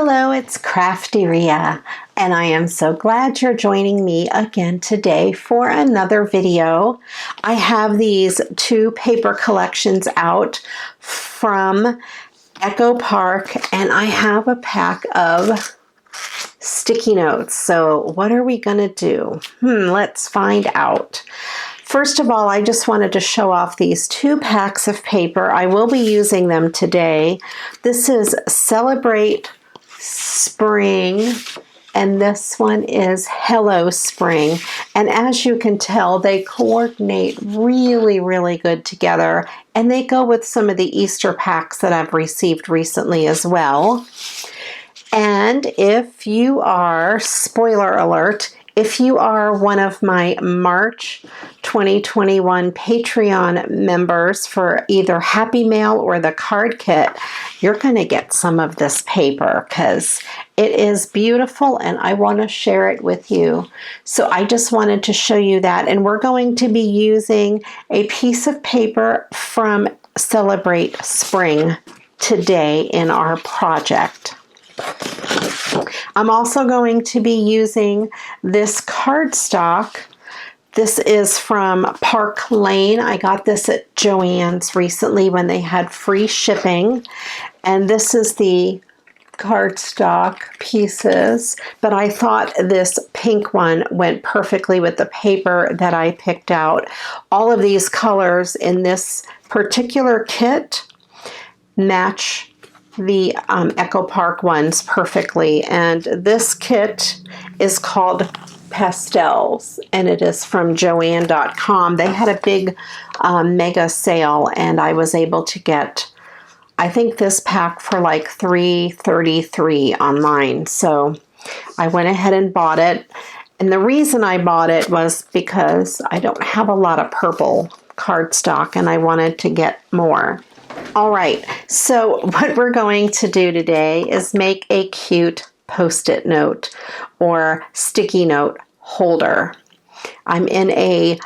Hello, it's Crafty Ria, and I am so glad you're joining me again today for another video. I have these two paper collections out from Echo Park, and I have a pack of sticky notes. So what are we going to do? Let's find out. First of all, I just wanted to show off these two packs of paper. I will be using them today. This is Celebrate Spring, and this one is Hello Spring. And as you can tell, they coordinate really, really good together, and they go with some of the Easter packs that I've received recently as well. And if you are, spoiler alert, if you are one of my March 2021 Patreon members for either Happy Mail or the card kit, you're going to get some of this paper because it is beautiful and I want to share it with you. So I just wanted to show you that. And we're going to be using a piece of paper from Celebrate Spring today in our project. I'm also going to be using this cardstock. This is from Park Lane. I got this at Joann's recently when they had free shipping. And this is the cardstock pieces, but I thought this pink one went perfectly with the paper that I picked out. All of these colors in this particular kit match the Echo Park ones perfectly, and this kit is called Pastels, and it is from Joann.com. They had a big mega sale, and I was able to get, I think, this pack for like $3.33 online. So I went ahead and bought it, and the reason I bought it was because I don't have a lot of purple cardstock, and I wanted to get more. All right, so what we're going to do today is make a cute Post-it note or sticky note holder. I'm in a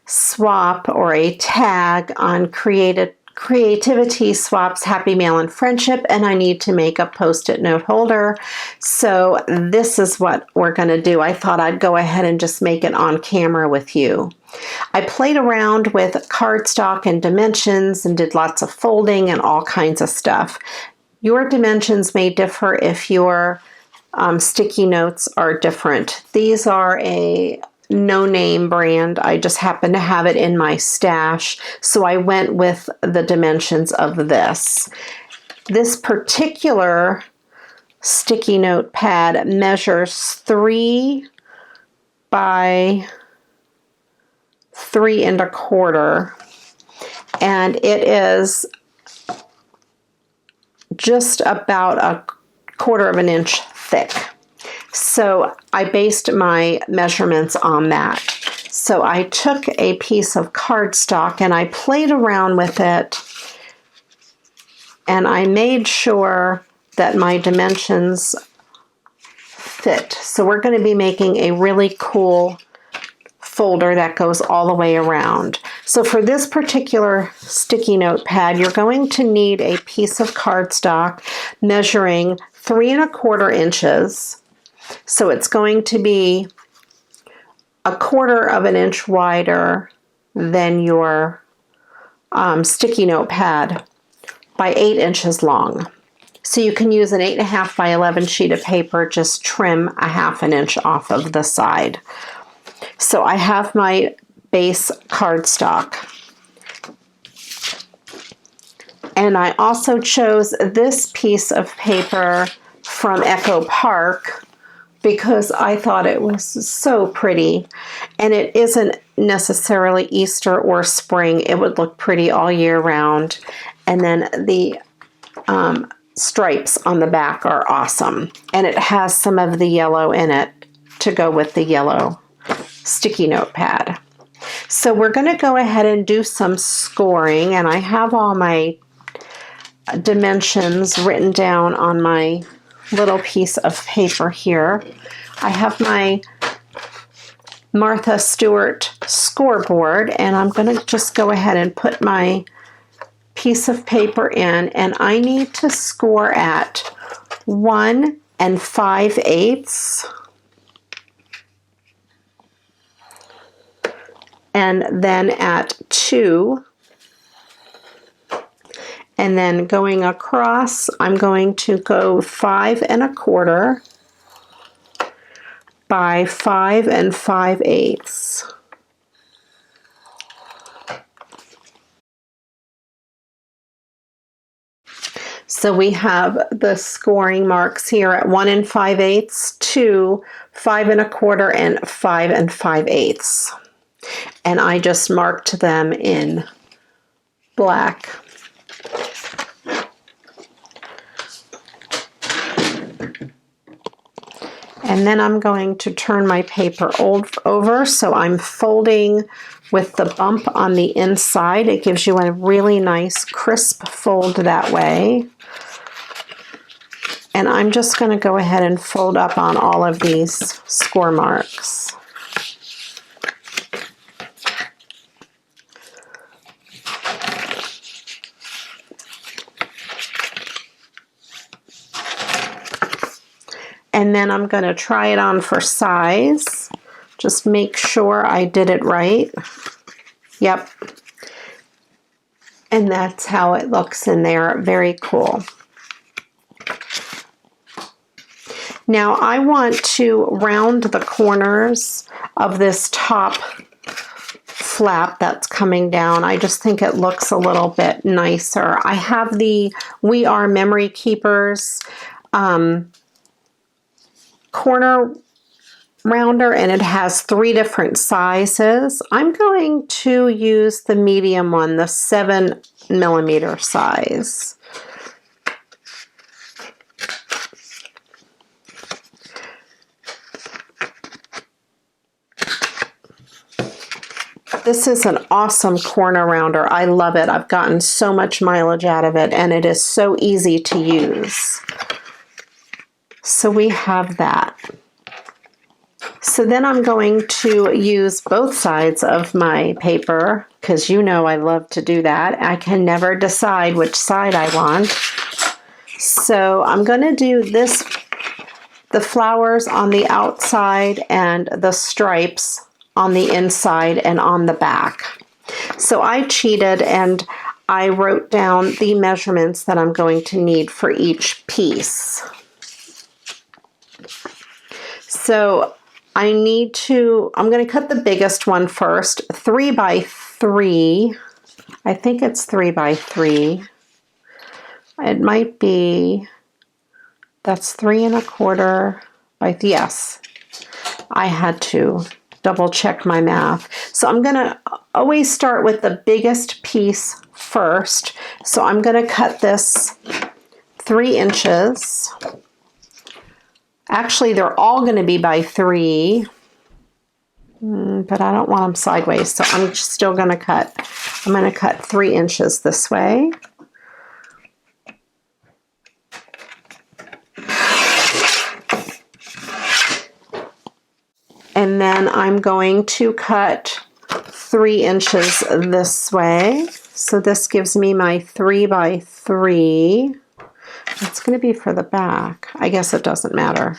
swap or a tag on Creativity Swaps Happy Mail and Friendship, and I need to make a Post-it note holder. So this is what we're going to do. I thought I'd go ahead and just make it on camera with you. I played around with cardstock and dimensions and did lots of folding and all kinds of stuff. Your dimensions may differ if your sticky notes are different. These are a no-name brand. I just happen to have it in my stash, so I went with the dimensions of this. This particular sticky note pad measures 3 by 3 1/4, and it is just about 1/4 of an inch thick. So I based my measurements on that. So I took a piece of cardstock and I played around with it, and I made sure that my dimensions fit. So we're going to be making a really cool folder that goes all the way around. So for this particular sticky note pad, you're going to need a piece of cardstock measuring 3 1/4 inches. So it's going to be 1/4 of an inch wider than your sticky note pad by 8 inches long. So you can use an 8.5 by 11 sheet of paper, just trim 1/2 inch off of the side. So I have my base cardstock. And I also chose this piece of paper from Echo Park because I thought it was so pretty. And it isn't necessarily Easter or spring. It would look pretty all year round. And then the stripes on the back are awesome. And it has some of the yellow in it to go with the yellow sticky note pad. So we're going to go ahead and do some scoring, and I have all my dimensions written down on my little piece of paper here. I have my Martha Stewart scoreboard, and I'm going to just go ahead and put my piece of paper in, and I need to score at 1 5/8, and then at 2, and then going across, I'm going to go 5 1/4 by 5 5/8. So we have the scoring marks here at 1 5/8, 2, 5 1/4, and 5 5/8. And I just marked them in black. And then I'm going to turn my paper over, so I'm folding with the bump on the inside. It gives you a really nice crisp fold that way. And I'm just going to go ahead and fold up on all of these score marks. And then I'm going to try it on for size. Just make sure I did it right. Yep. And that's how it looks in there. Very cool. Now I want to round the corners of this top flap that's coming down. I just think it looks a little bit nicer. I have the We Are Memory Keepers corner rounder, and it has 3 different sizes. I'm going to use the medium one, the 7mm size. This is an awesome corner rounder. I love it. I've gotten so much mileage out of it, and it is so easy to use. So we have that. So then I'm going to use both sides of my paper, because you know I love to do that. I can never decide which side I want. So I'm going to do this, the flowers on the outside and the stripes on the inside and on the back. So I cheated and I wrote down the measurements that I'm going to need for each piece. So I'm going to cut the biggest one first, 3 by 3. I think it's 3 by 3. It might be, that's 3 1/4 by, yes, I had to double check my math. So I'm going to always start with the biggest piece first. So I'm going to cut this 3 inches. Actually, they're all going to be by 3, but I don't want them sideways, so I'm still going to cut. I'm going to cut 3 inches this way. And then I'm going to cut 3 inches this way. So this gives me my 3 by 3. It's going to be for the back. I guess it doesn't matter.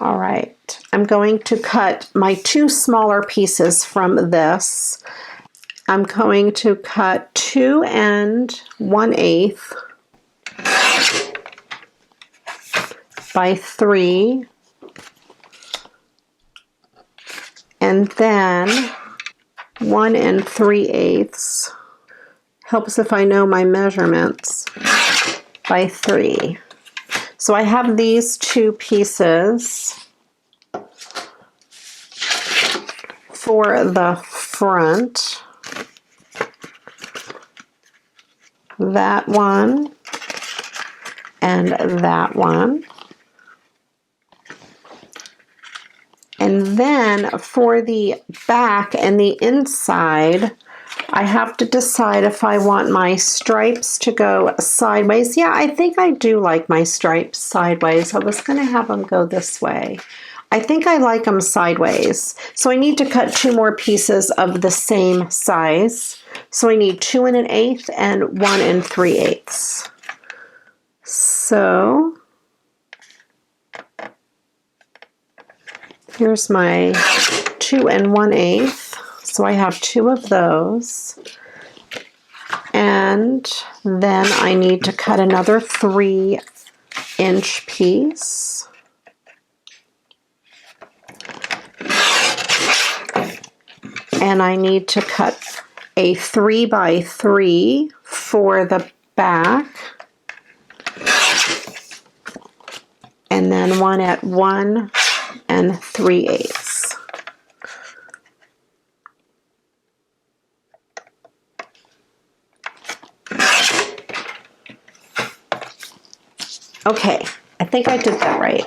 All right. I'm going to cut my 2 smaller pieces from this. I'm going to cut 2 1/8 by 3, and then 1 3/8. Helps if I know my measurements, by 3. So I have these 2 pieces for the front. That one and that one. And then for the back and the inside, I have to decide if I want my stripes to go sideways. Yeah, I think I do like my stripes sideways. I was going to have them go this way. I think I like them sideways. So I need to cut 2 more pieces of the same size. So I need 2 1/8 and 1 3/8. So here's my 2 1/8. So I have 2 of those. And then I need to cut another 3-inch piece. And I need to cut a 3 by 3 for the back. And then one at 1 3/8. Okay, I think I did that right.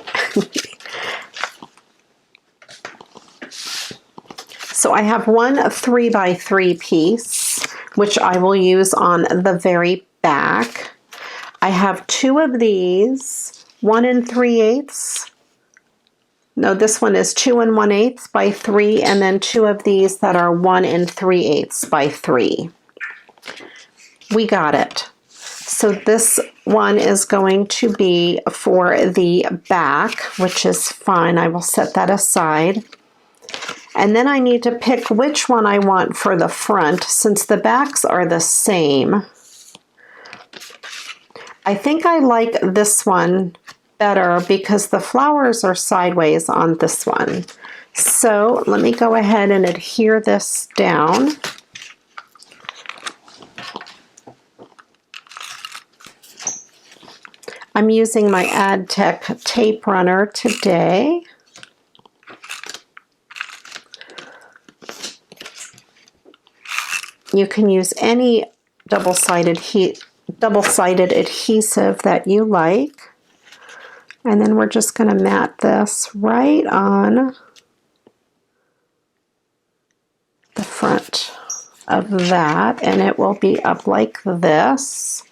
So I have one 3 by 3 piece, which I will use on the very back. I have 2 of these, 1 3/8. No, this one is 2 1/8 by 3, and then 2 of these that are 1 3/8 by 3. We got it. So this one is going to be for the back, which is fine. I will set that aside. And then I need to pick which one I want for the front, since the backs are the same. I think I like this one better because the flowers are sideways on this one. So let me go ahead and adhere this down. I'm using my AdTech tape runner today. You can use any double-sided adhesive that you like. And then we're just going to mat this right on the front of that, and it will be up like this.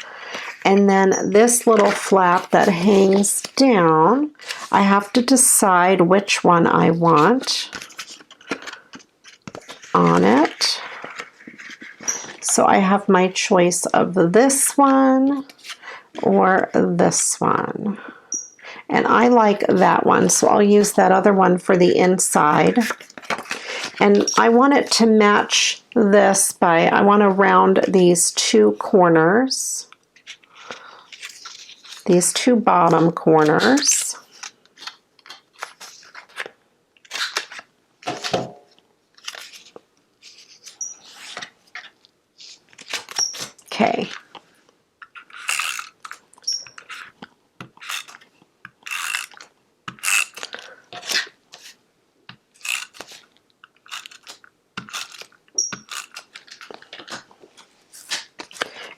And then this little flap that hangs down, I have to decide which one I want on it. So I have my choice of this one or this one. And I like that one, so I'll use that other one for the inside. And I want it to match this by, I want to round these 2 corners, these 2 bottom corners. Okay.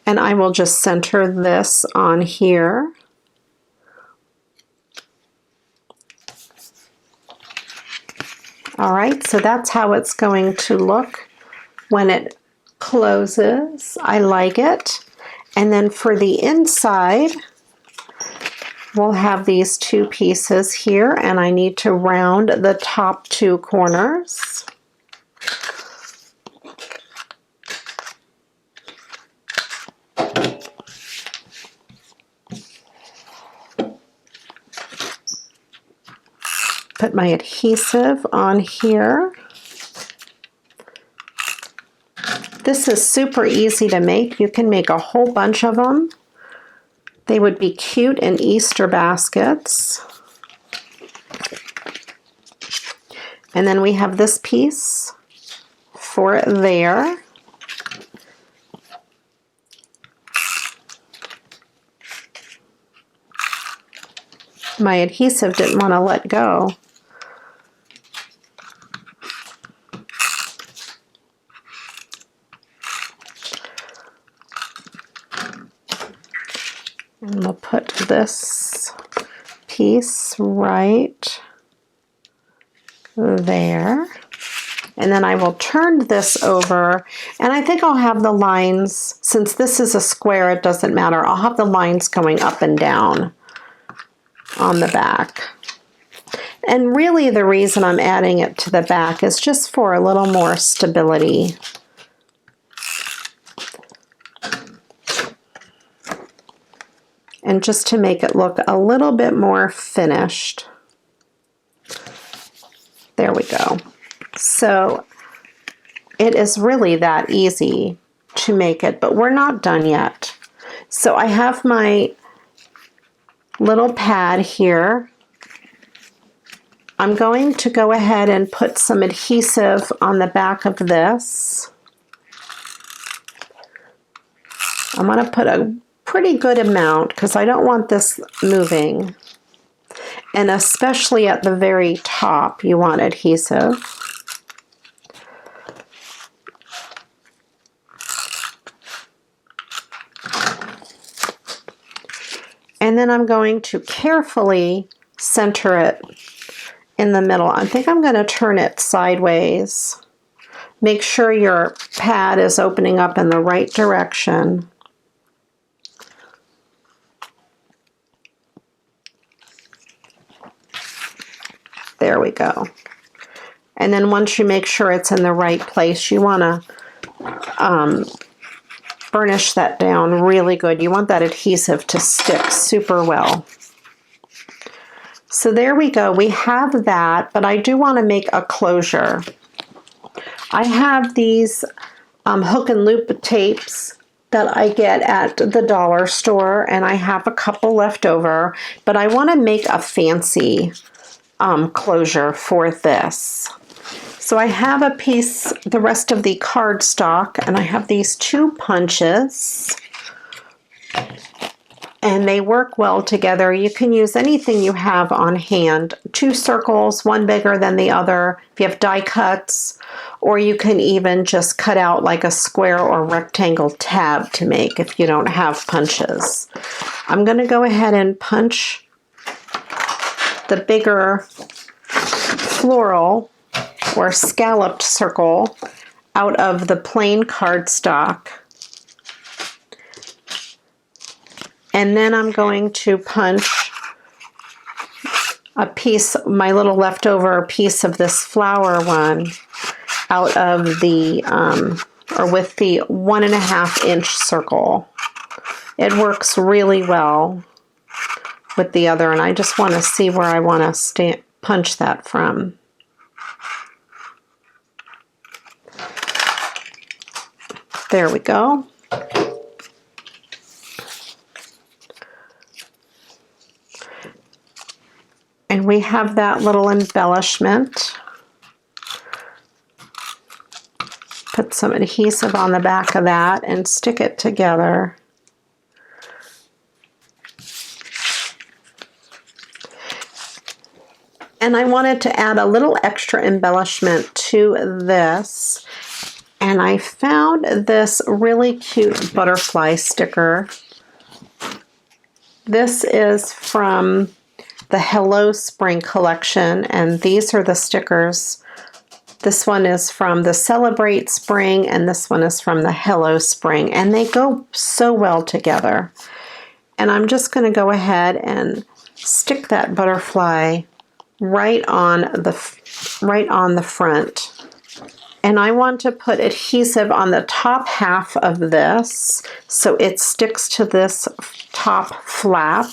And I will just center this on here. All right, so that's how it's going to look when it closes. I like it. And then for the inside, we'll have these 2 pieces here, and I need to round the top 2 corners. Put my adhesive on here. This is super easy to make. You can make a whole bunch of them. They would be cute in Easter baskets. And then we have this piece for there. My adhesive didn't want to let go. And we'll put this piece right there. And then I will turn this over, and I think I'll have the lines, since this is a square, it doesn't matter. I'll have the lines going up and down on the back. And really the reason I'm adding it to the back is just for a little more stability. And just to make it look a little bit more finished. There we go. So it is really that easy to make it, but we're not done yet. So I have my little pad here. I'm going to go ahead and put some adhesive on the back of this. I'm going to put a pretty good amount because I don't want this moving. And especially at the very top, you want adhesive. And then I'm going to carefully center it in the middle. I think I'm going to turn it sideways. Make sure your pad is opening up in the right direction. There we go. And then once you make sure it's in the right place, you want to burnish that down really good. You want that adhesive to stick super well. So there we go. We have that, but I do want to make a closure. I have these hook and loop tapes that I get at the dollar store, and I have a couple left over, but I want to make a fancy closure for this. So I have a piece, the rest of the cardstock, and I have these 2 punches, and they work well together. You can use anything you have on hand. 2 circles, one bigger than the other, if you have die cuts, or you can even just cut out like a square or rectangle tab to make if you don't have punches. I'm going to go ahead and punch the bigger floral or scalloped circle out of the plain cardstock. And then I'm going to punch a piece, my little leftover piece of this flower one out of the, or with the 1.5 inch circle. It works really well with the other, and I just want to see where I want to punch that from. There we go. And we have that little embellishment. Put some adhesive on the back of that and stick it together. And I wanted to add a little extra embellishment to this. And I found this really cute butterfly sticker. This is from the Hello Spring collection, and these are the stickers. This one is from the Celebrate Spring, and this one is from the Hello Spring, and they go so well together. And I'm just going to go ahead and stick that butterfly right on the front. And I want to put adhesive on the top half of this so it sticks to this top flap.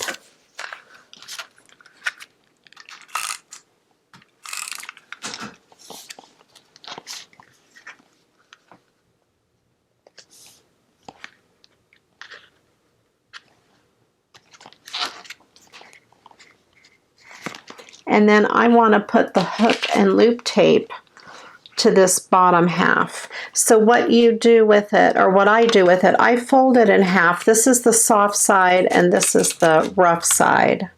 And then I want to put the hook and loop tape to this bottom half. So what you do with it, or what I do with it, I fold it in half. This is the soft side and this is the rough side.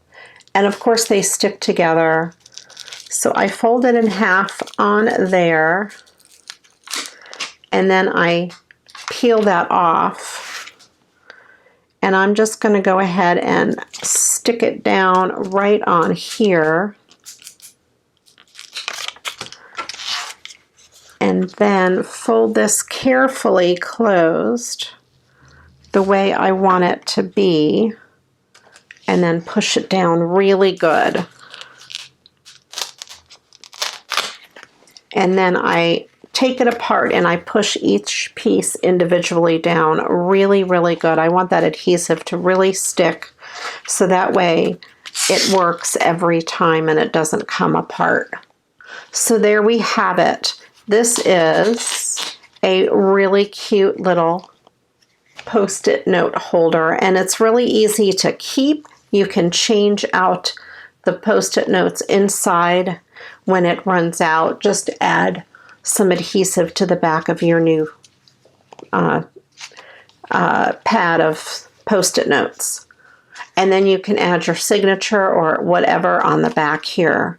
And of course they stick together. So I fold it in half on there, and then I peel that off. And I'm just going to go ahead and stick it down right on here. And then fold this carefully closed the way I want it to be, and then push it down really good. and then I take it apart and I push each piece individually down really, really good. I want that adhesive to really stick so that way it works every time and it doesn't come apart. So there we have it. This is a really cute little Post-it note holder, and it's really easy to keep. You can change out the Post-it notes inside when it runs out. Just add some adhesive to the back of your new pad of Post-it notes. And then you can add your signature or whatever on the back here.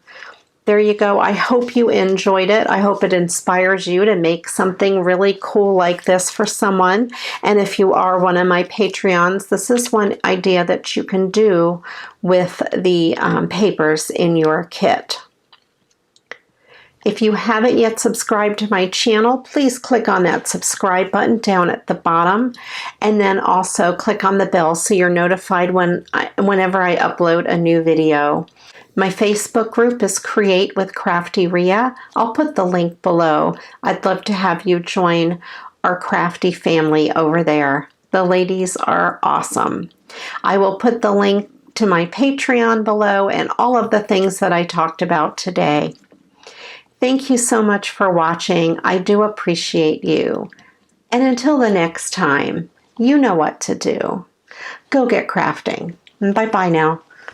There you go. I hope you enjoyed it. I hope it inspires you to make something really cool like this for someone. And if you are one of my Patreons, this is one idea that you can do with the papers in your kit. If you haven't yet subscribed to my channel, please click on that subscribe button down at the bottom, and then also click on the bell so you're notified whenever I upload a new video. My Facebook group is Create with Crafty Rhea. I'll put the link below. I'd love to have you join our crafty family over there. The ladies are awesome. I will put the link to my Patreon below and all of the things that I talked about today. Thank you so much for watching. I do appreciate you. And until the next time, you know what to do. Go get crafting. Bye-bye now.